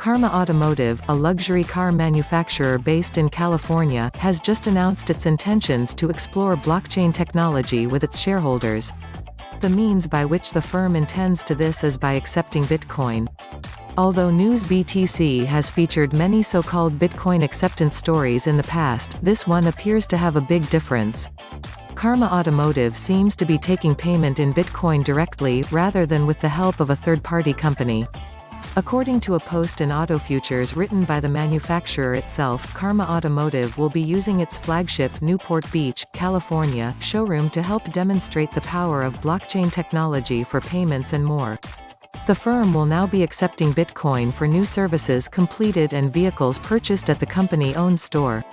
Karma Automotive, a luxury car manufacturer based in California, has just announced its intentions to explore blockchain technology with its shareholders. The means by which the firm intends to this is by accepting Bitcoin. Although News BTC has featured many so-called Bitcoin acceptance stories in the past, this one appears to have a big difference. Karma Automotive seems to be taking payment in Bitcoin directly, rather than with the help of a third-party company. According to a post in AutoFutures written by the manufacturer itself, Karma Automotive will be using its flagship Newport Beach, California, showroom to help demonstrate the power of blockchain technology for payments and more. The firm will now be accepting Bitcoin for new services completed and vehicles purchased at the company-owned store.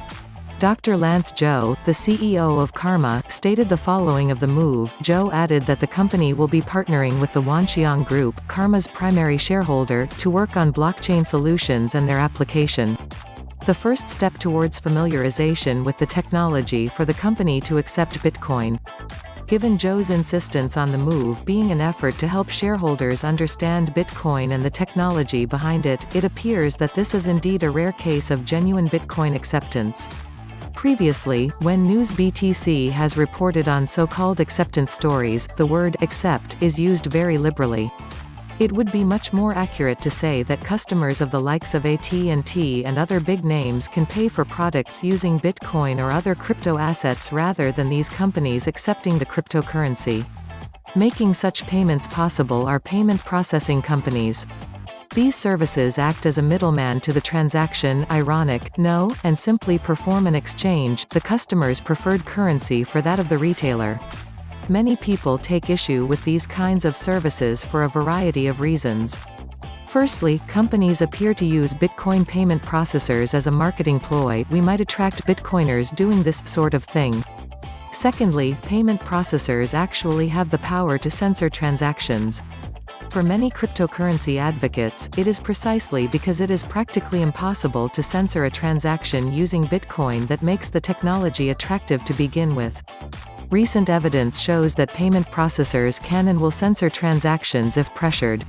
Dr. Lance Zhou, the CEO of Karma, stated the following of the move. Zhou added that the company will be partnering with the Wanxiang Group, Karma's primary shareholder, to work on blockchain solutions and their application. The first step towards familiarization with the technology for the company to accept Bitcoin. Given Zhou's insistence on the move being an effort to help shareholders understand Bitcoin and the technology behind it, it appears that this is indeed a rare case of genuine Bitcoin acceptance. Previously, when News BTC has reported on so-called acceptance stories, the word accept is used very liberally. It would be much more accurate to say that customers of the likes of AT&T and other big names can pay for products using Bitcoin or other crypto assets rather than these companies accepting the cryptocurrency. Making such payments possible are payment processing companies. These services act as a middleman to the transaction, ironic, no, and simply perform an exchange, the customer's preferred currency for that of the retailer. Many people take issue with these kinds of services for a variety of reasons. Firstly, companies appear to use Bitcoin payment processors as a marketing ploy. We might attract Bitcoiners doing this sort of thing. Secondly, payment processors actually have the power to censor transactions. For many cryptocurrency advocates, it is precisely because it is practically impossible to censor a transaction using Bitcoin that makes the technology attractive to begin with. Recent evidence shows that payment processors can and will censor transactions if pressured.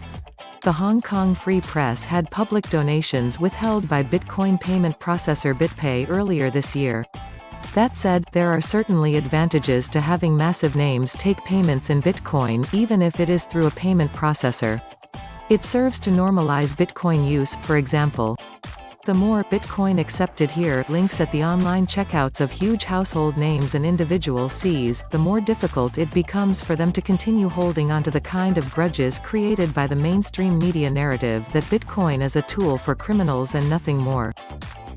The Hong Kong Free Press had public donations withheld by Bitcoin payment processor BitPay earlier this year. That said, there are certainly advantages to having massive names take payments in Bitcoin, even if it is through a payment processor. It serves to normalize Bitcoin use, for example. The more Bitcoin accepted here links at the online checkouts of huge household names an individual sees, the more difficult it becomes for them to continue holding onto the kind of grudges created by the mainstream media narrative that Bitcoin is a tool for criminals and nothing more.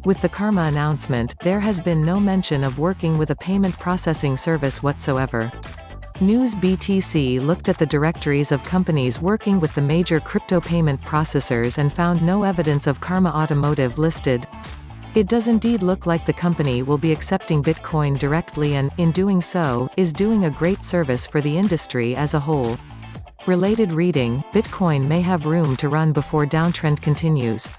With the Karma announcement, there has been no mention of working with a payment processing service whatsoever. News BTC looked at the directories of companies working with the major crypto payment processors and found no evidence of Karma Automotive listed. It does indeed look like the company will be accepting Bitcoin directly and, in doing so, is doing a great service for the industry as a whole. Related reading: Bitcoin may have room to run before downtrend continues.